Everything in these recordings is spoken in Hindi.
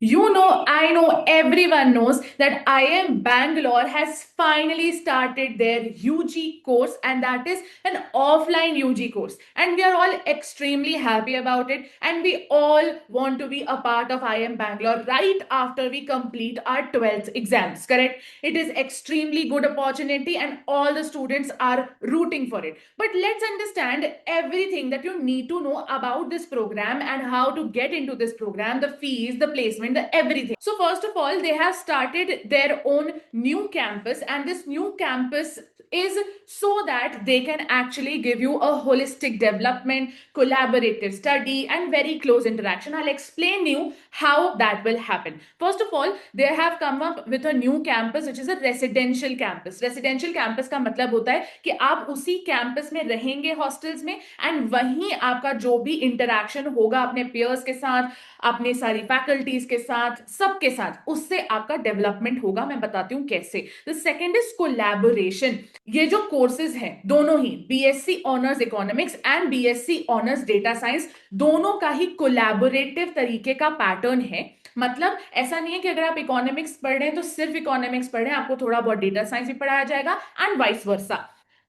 I know everyone knows that IIM Bangalore has finally started their UG course, and that is an offline UG course. And we are all extremely happy about it. And we all want to be a part of IIM Bangalore right after we complete our 12th exams, correct? It is extremely good opportunity, and all the students are rooting for it. But let's understand everything that you need to know about this program and how to get into this program, the fees, the placement, the everything. So first of all, they have started their own new campus, and this new campus is so that they can actually give you a holistic development, collaborative study, and very close interaction. I'll explain you how that will happen. First of all, they have come up with a new campus which is a residential campus. Residential campus का मतलब होता है कि आप उसी कैंपस में रहेंगे हॉस्टल्स में, एंड वहीं आपका जो भी इंटरेक्शन होगा अपने पेयर्स के साथ, अपने सारी फैकल्टीज के साथ, सबके साथ, उससे आपका डेवलपमेंट होगा. मैं बताती हूँ कैसे. The second is collaboration. ये जो कोर्सेज हैं दोनों ही BSc honours economics and BSc honours data science, दोनों का ही कोलैबोरेटिव तरीके का पैटर्न है. मतलब ऐसा नहीं है कि अगर आप इकोनॉमिक्स पढ़ रहे हैं तो सिर्फ इकोनॉमिक्स पढ़ रहे हैं, आपको थोड़ा बहुत डेटा साइंस भी पढ़ाया जाएगा एंड वाइस वर्सा.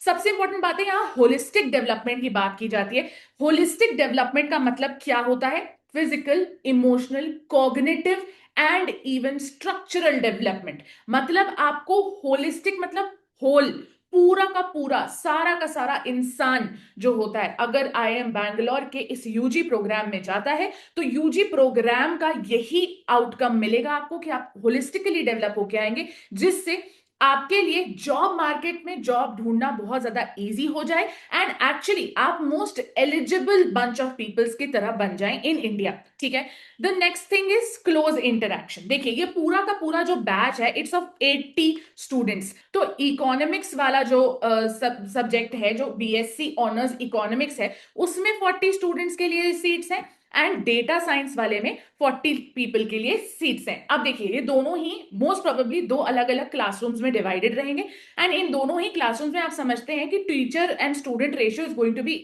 सबसे इंपॉर्टेंट बात है, यहाँ होलिस्टिक डेवलपमेंट की बात की जाती है. होलिस्टिक डेवलपमेंट का मतलब क्या होता है? Physical, emotional, cognitive and even structural development. मतलब आपको होलिस्टिक मतलब होल, पूरा का पूरा, सारा का सारा इंसान जो होता है, अगर आईआईएम बैंगलोर के इस यूजी प्रोग्राम में जाता है तो यूजी प्रोग्राम का यही आउटकम मिलेगा आपको कि आप होलिस्टिकली डेवलप होके आएंगे, जिससे आपके लिए जॉब मार्केट में जॉब ढूंढना बहुत ज्यादा इजी हो जाए एंड एक्चुअली आप most eligible bunch of peoples की तरह बन जाएं इन इंडिया. ठीक है. The next thing is close interaction. देखिए ये पूरा का पूरा जो बैच है, इट्स ऑफ 80 स्टूडेंट्स. तो इकोनॉमिक्स वाला जो सब्जेक्ट है, जो बीएससी ऑनर्स इकोनॉमिक्स है, उसमें 40 स्टूडेंट्स के लिए सीट्स हैं, एंड डेटा साइंस वाले में 40 पीपल के लिए सीट्स हैं. अब देखिए ये दोनों ही मोस्ट प्रोबेबली दो अलग अलग क्लासरूम्स में डिवाइडेड रहेंगे, एंड इन दोनों ही क्लासरूम्स में आप समझते हैं कि teacher and student ratio is going to be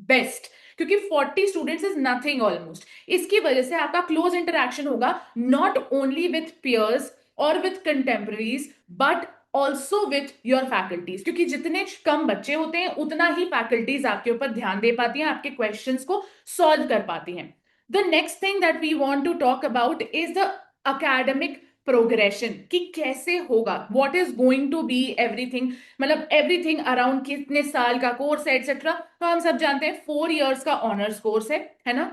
best, क्योंकि 40 स्टूडेंट्स इज नथिंग ऑलमोस्ट. इसकी वजह से आपका क्लोज इंटरेक्शन होगा नॉट ओनली विथ पियर्स और with contemporaries but also with your faculties, क्योंकि जितने कम बच्चे होते हैं उतना ही फैकल्टीज आपके ऊपर ध्यान दे पाती हैं, आपके क्वेश्चंस को सॉल्व कर पाती हैं. The next thing that we want to talk about is the academic progression, कि कैसे होगा, what is going to be everything, मतलब एवरीथिंग अराउंड कितने साल का कोर्स है एक्सेट्रा. तो हम सब जानते हैं 4 इयर्स का ऑनर्स कोर्स है ना.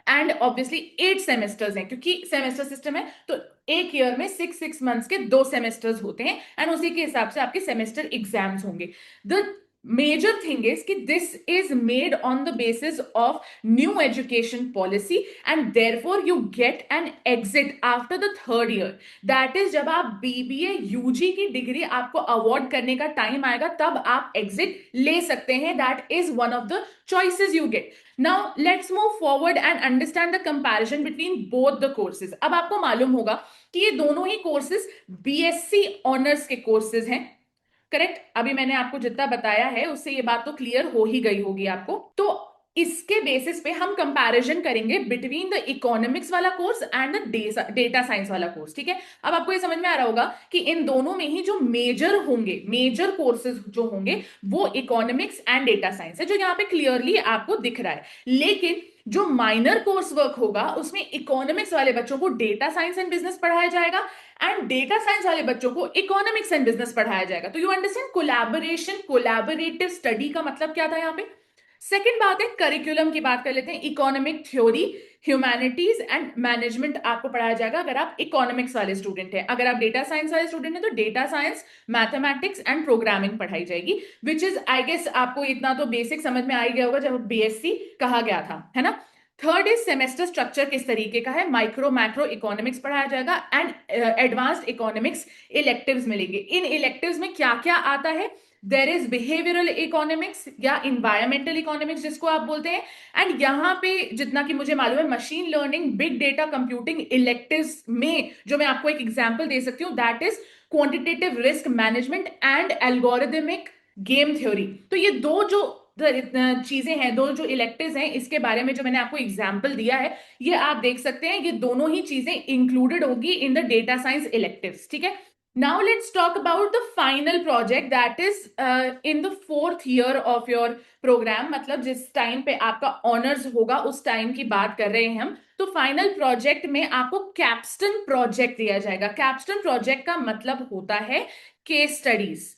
एंड ऑब्वियसली 8 सेमेस्टर्स हैं, क्योंकि सेमेस्टर सिस्टम है तो एक ईयर में 6 मंथ्स के 2 सेमेस्टर्स होते हैं, एंड उसी के हिसाब से आपके सेमेस्टर एग्जाम्स होंगे. द मेजर थिंग इज कि this is made on the basis of new education policy, and therefore you get an exit after the third year. That is जब आप बीबीए यूजी की डिग्री आपको अवॉर्ड करने का टाइम आएगा, तब आप एग्जिट ले सकते हैं. That is one of the choices you get. Now let's move forward and understand the comparison between both the courses. अब आपको मालूम होगा कि ये दोनों ही कोर्सेज बीएससी ऑनर्स के कोर्सेज हैं, करेक्ट. अभी मैंने आपको जितना बताया है उससे ये बात तो क्लियर हो ही गई होगी आपको. तो इसके बेसिस पे हम कंपैरिजन करेंगे बिटवीन द इकोनॉमिक्स वाला course and the data science वाला कोर्स. ठीक है. अब आपको ये समझ में आ रहा होगा कि इन दोनों में ही जो मेजर होंगे, मेजर कोर्सेज जो होंगे, वो इकोनॉमिक्स एंड डेटा साइंस है, जो यहाँ पे क्लियरली आपको दिख रहा है. लेकिन जो माइनर कोर्स वर्क होगा उसमें इकोनॉमिक्स वाले बच्चों को डेटा साइंस एंड बिजनेस पढ़ाया जाएगा, एंड डेटा साइंस वाले बच्चों को इकोनॉमिक्स एंड बिजनेस पढ़ाया जाएगा. तो you understand collaboration, collaborative study का मतलब क्या था यहाँ पे. सेकेंड बात है करिकुलम की बात कर लेते हैं. Economic theory, humanities and management आपको पढ़ाया जाएगा अगर आप इकोनॉमिक्स वाले स्टूडेंट हैं. अगर आप डेटा साइंस वाले स्टूडेंट हैं तो data science, mathematics and programming पढ़ाई जाएगी, विच इज आई गेस आपको इतना तो बेसिक समझ में आ ही गया होगा जब बीएससी कहा गया था, है ना. थर्ड इज सेमेस्टर स्ट्रक्चर किस तरीके का है. माइक्रो मैक्रो इकोनॉमिक्स पढ़ाया जाएगा एंड एडवांस्ड इकोनॉमिक्स इलेक्टिव्स मिलेंगे. इन इलेक्टिव्स में क्या क्या आता है. देर इज बिहेवियरल इकोनॉमिक्स या इन्वायरमेंटल इकोनॉमिक्स जिसको आप बोलते हैं, एंड यहाँ पे जितना कि मुझे मालूम है machine learning, big data computing electives में जो मैं आपको एक एग्जांपल दे सकती हूँ, that is quantitative risk management and algorithmic game theory. तो ये दो जो चीजें हैं, दो जो इलेक्टिव्स हैं, इसके बारे में जो मैंने आपको एग्जाम्पल दिया है, ये आप देख सकते हैं, ये दोनों ही चीजें इंक्लूडेड होगी in the data science electives, ठीक है। Now let's talk about the final project that is in the fourth year of your program, मतलब जिस टाइम पे आपका ऑनर्स होगा उस टाइम की बात कर रहे हैं हम। तो फाइनल प्रोजेक्ट में आपको कैप्स्टन प्रोजेक्ट दिया जाएगा। कैप्स्टन प्रोजेक्ट का मतलब होता है केस स्टडीज,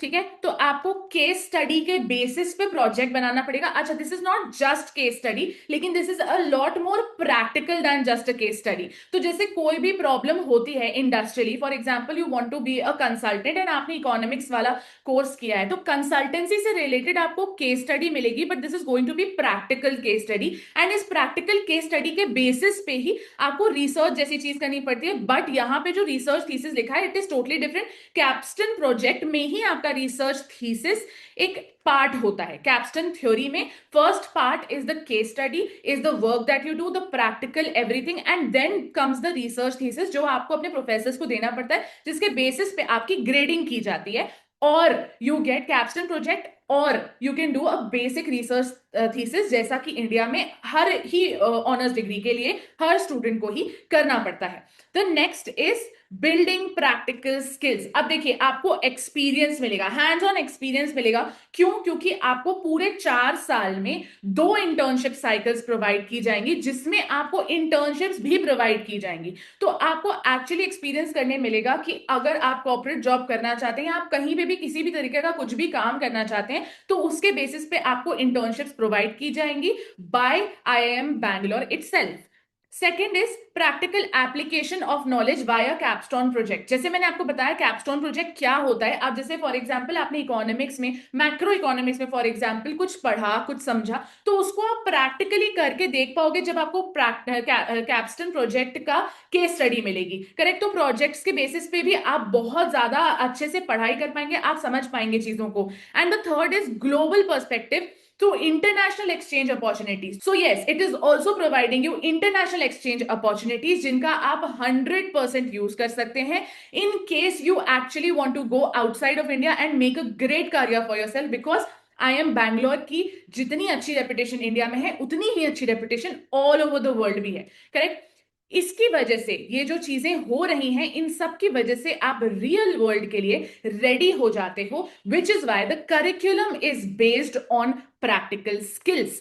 ठीक है। तो आपको केस स्टडी के बेसिस पे प्रोजेक्ट बनाना पड़ेगा। अच्छा, this is not just case study, लेकिन this is a lot more practical than just a case study. तो जैसे कोई भी प्रॉब्लम होती है industrially, for example you want to be a consultant and आपने इकोनॉमिक्स वाला कोर्स किया है, तो कंसल्टेंसी से रिलेटेड आपको केस स्टडी मिलेगी, but this is going to be practical case study, and इस प्रैक्टिकल केस स्टडी के बेसिस पे ही आपको रिसर्च जैसी चीज करनी पड़ती है। बट यहाँ पे जो रिसर्च थीसिस लिखा है, it is totally different. Capstone project में ही आपका रिसर्च थीसिस एक पार्ट होता है। कैप्स्टन थ्योरी में first part is the case study, is the work that you do, the practical everything, and then comes the research thesis, जो आपको अपने प्रोफेसर्स को देना पड़ता है, जिसके बेसिस पे आपकी ग्रेडिंग की जाती है, और यू गेट कैप्स्टन प्रोजेक्ट, और you can do a basic research thesis, जैसा कि इंडिया में हर ही ऑनर्स डिग्री के लिए हर स्टूडेंट को ही करना पड़ता है। The next is building practical skills. अब देखिए, आपको एक्सपीरियंस मिलेगा, हैंड्स ऑन एक्सपीरियंस मिलेगा। क्यों? क्योंकि आपको पूरे 4 साल में 2 इंटर्नशिप साइकिल्स प्रोवाइड की जाएंगी, जिसमें आपको इंटर्नशिप्स भी प्रोवाइड की जाएंगी। तो आपको एक्चुअली एक्सपीरियंस करने मिलेगा कि अगर आप कॉर्पोरेट जॉब करना चाहते हैं, आप कहीं पे भी किसी भी तरीके का कुछ भी काम करना चाहते हैं, तो उसके बेसिस पे आपको इंटर्नशिप्स प्रोवाइड की जाएंगी by IIM Bangalore itself. Second is practical application of knowledge via capstone project. जैसे मैंने आपको बताया कैप्स्टोन प्रोजेक्ट क्या होता है। अब जैसे फॉर एग्जांपल आपने इकोनॉमिक्स में, मैक्रो इकोनॉमिक्स में फॉर एग्जांपल कुछ पढ़ा, कुछ समझा, तो उसको आप प्रैक्टिकली करके देख पाओगे जब आपको कैप्स्टोन प्रोजेक्ट का केस स्टडी मिलेगी, करेक्ट। तो प्रोजेक्ट्स के बेसिस पे भी आप बहुत ज्यादा अच्छे से पढ़ाई कर पाएंगे, आप समझ पाएंगे चीजों को। And the third is global perspective through international exchange opportunities. So yes, it is also providing you international exchange opportunities, जिनका आप 100% यूज कर सकते हैं in case you actually want to go outside of India and make a great career for yourself, because IIM Bangalore की जितनी अच्छी रेपुटेशन इंडिया में है, उतनी ही अच्छी reputation all over the world भी है, करेक्ट। इसकी वजह से ये जो चीजें हो रही हैं, इन सब की वजह से आप रियल वर्ल्ड के लिए रेडी हो जाते हो, which is why the curriculum is based on practical skills.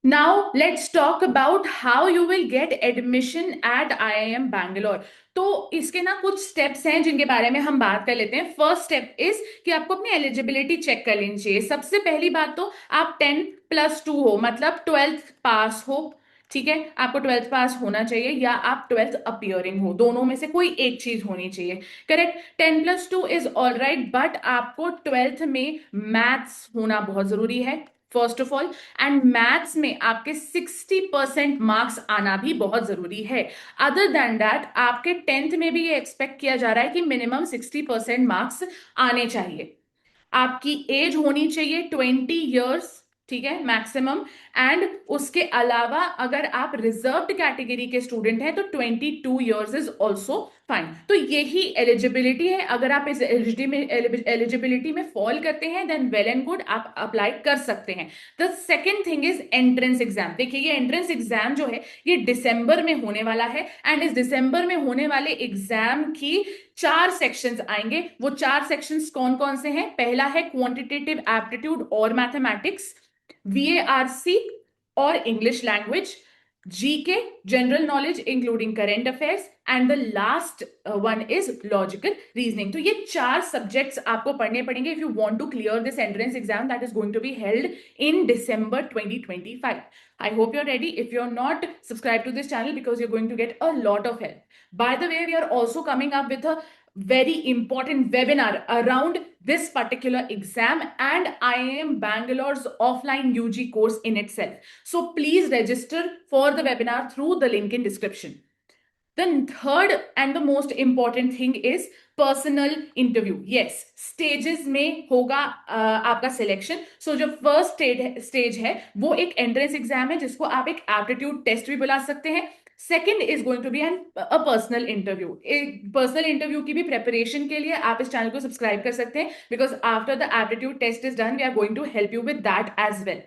Now let's talk about how you will get admission eight IIM Bangalore. तो इसके ना कुछ स्टेप्स हैं जिनके बारे में हम बात कर लेते हैं। फर्स्ट स्टेप इज कि आपको अपनी एलिजिबिलिटी चेक कर लेनी चाहिए। सबसे पहली बात तो आप 10+2 हो, मतलब 12th पास हो, ठीक है। आपको 12th पास होना चाहिए, या आप 12th अपियरिंग हो, दोनों में से कोई एक चीज होनी चाहिए, correct. 10+2 is all right, but आपको 12th में मैथ्स होना बहुत जरूरी है, first of all. And maths में आपके 60% मार्क्स आना भी बहुत जरूरी है। अदर देन दैट आपके 10th में भी ये एक्सपेक्ट किया जा रहा है कि मिनिमम 60% मार्क्स आने चाहिए। आपकी एज होनी चाहिए 20 years, ठीक है, मैक्सिमम। एंड उसके अलावा अगर आप रिजर्व्ड कैटेगरी के स्टूडेंट हैं तो 22 years इज ऑल्सो फाइन। तो यही एलिजिबिलिटी है। अगर आप इस एलिजिबिलिटी में फॉल करते हैं, देन वेल एंड गुड, आप अप्लाई कर सकते हैं। The second thing is entrance exam. देखिए, ये एंट्रेंस एग्जाम जो है, ये दिसंबर में होने वाला है, एंड इस दिसंबर में होने वाले एग्जाम की 4 सेक्शंस आएंगे। वो 4 सेक्शंस कौन कौन से हैं? पहला है क्वांटिटेटिव एप्टीट्यूड और मैथमेटिक्स, VARC और English language, GK general knowledge including current affairs, and the last one is logical reasoning. तो ये 4 सब्जेक्ट्स आपको पढ़ने पड़ेंगे if you want to clear this entrance exam that is going to be held in December 2025. I hope you're ready. If you're not, subscribe to this channel because you're going to get a lot of help. By the way, we are also coming up with a very important webinar around this particular exam and IIM Bangalore's offline UG course in itself. So please register for the webinar through the link in description. The third and the most important thing is personal interview. Yes, stages में होगा आपका सिलेक्शन। सो जो फर्स्ट स्टेज है वो एक एंट्रेंस एग्जाम है, जिसको आप एक एप्टीट्यूड टेस्ट भी बुला सकते हैं। Second is going to be an a personal interview. एक पर्सनल इंटरव्यू की भी प्रेपरेशन के लिए आप इस चैनल को सब्सक्राइब कर सकते हैं, because after the aptitude test is done we are going to help you with that as well.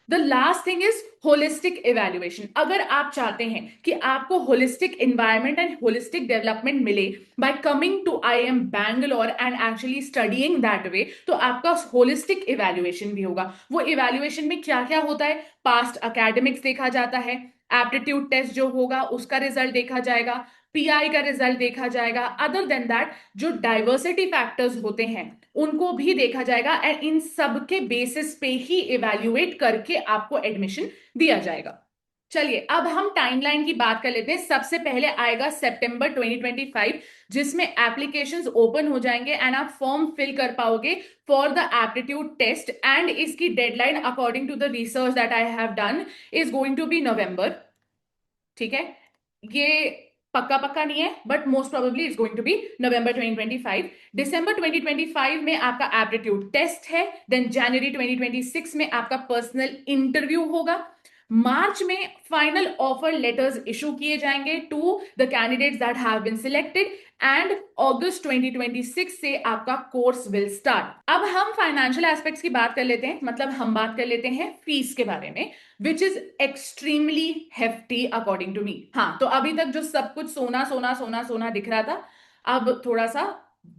The last thing is holistic evaluation. अगर आप चाहते हैं कि आपको holistic environment and holistic development मिले by coming to IIM Bangalore and actually studying that way, तो आपका होलिस्टिक इवेल्युएशन भी होगा। वो इवेल्युएशन में क्या क्या होता है? पास्ट अकेडमिक्स देखा जाता है, एप्टीट्यूड टेस्ट जो होगा उसका रिजल्ट देखा जाएगा, PI का रिजल्ट देखा जाएगा। अदर देन दैट जो डाइवर्सिटी फैक्टर्स होते हैं उनको भी देखा जाएगा, एंड इन सब के बेसिस पे ही इवैल्यूएट करके आपको एडमिशन दिया जाएगा। चलिए अब हम टाइमलाइन की बात कर लेते हैं। सबसे पहले आएगा सितंबर 2025, जिसमें एप्लीकेशंस ओपन हो जाएंगे एंड आप फॉर्म फिल कर पाओगे for the aptitude test, and इसकी deadline according to the research that I have done is going to be November. ठीक है, ये पक्का पक्का नहीं है, but most probably it's going to be November 2025। दिसंबर 2025 में आपका एप्टीट्यूड टेस्ट है, देन जनवरी 2026 में आपका पर्सनल इंटरव्यू होगा, मार्च में फाइनल ऑफर लेटर्स इशू किए जाएंगे to the candidates that have been selected, and अगस्त 2026 से आपका कोर्स विल स्टार्ट। अब हम फाइनेंशियल एस्पेक्ट्स की बात कर लेते हैं, मतलब हम बात कर लेते हैं फीस के बारे में, which is extremely hefty according to me. हाँ, तो अभी तक जो सब कुछ सोना सोना सोना सोना दिख रहा था, अब थोड़ा सा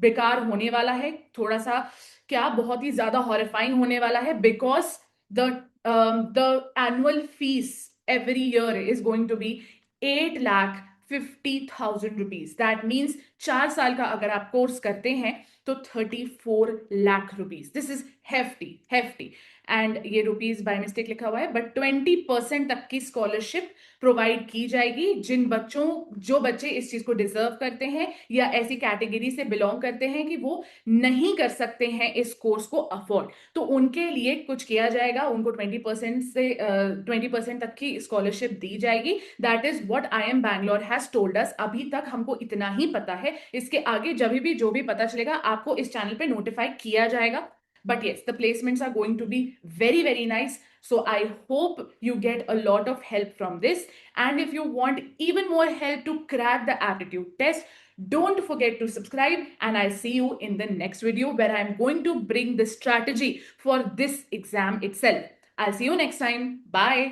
बेकार होने वाला है, थोड़ा सा क्या बहुत ही ज्यादा हॉरिफाइंग होने वाला है, because the annual fees every year is going to be 8,50,000 rupees. That means 4 साल का अगर आप कोर्स करते हैं तो 34 lakh rupees. This is hefty and ये रुपीज बाय मिस्टेक लिखा हुआ है, बट 20% तक की स्कॉलरशिप प्रोवाइड की जाएगी जो बच्चे इस चीज को डिजर्व करते हैं या ऐसी कैटेगरी से बिलोंग करते हैं कि वो नहीं कर सकते हैं इस कोर्स को अफोर्ड, तो उनके लिए कुछ किया जाएगा, उनको 20% तक की स्कॉलरशिप दी जाएगी। That is what IIM Bangalore has told us. अभी तक हमको इतना ही पता है, इसके आगे जब भी जो भी पता चलेगा आपको इस चैनल पे नोटिफाई किया जाएगा। But yes, the placements are going to be very, very nice. So I hope you get a lot of help from this. And if you want even more help to crack the aptitude test, don't forget to subscribe. And I'll see you in the next video where I'm going to bring the strategy for this exam itself. I'll see you next time. Bye.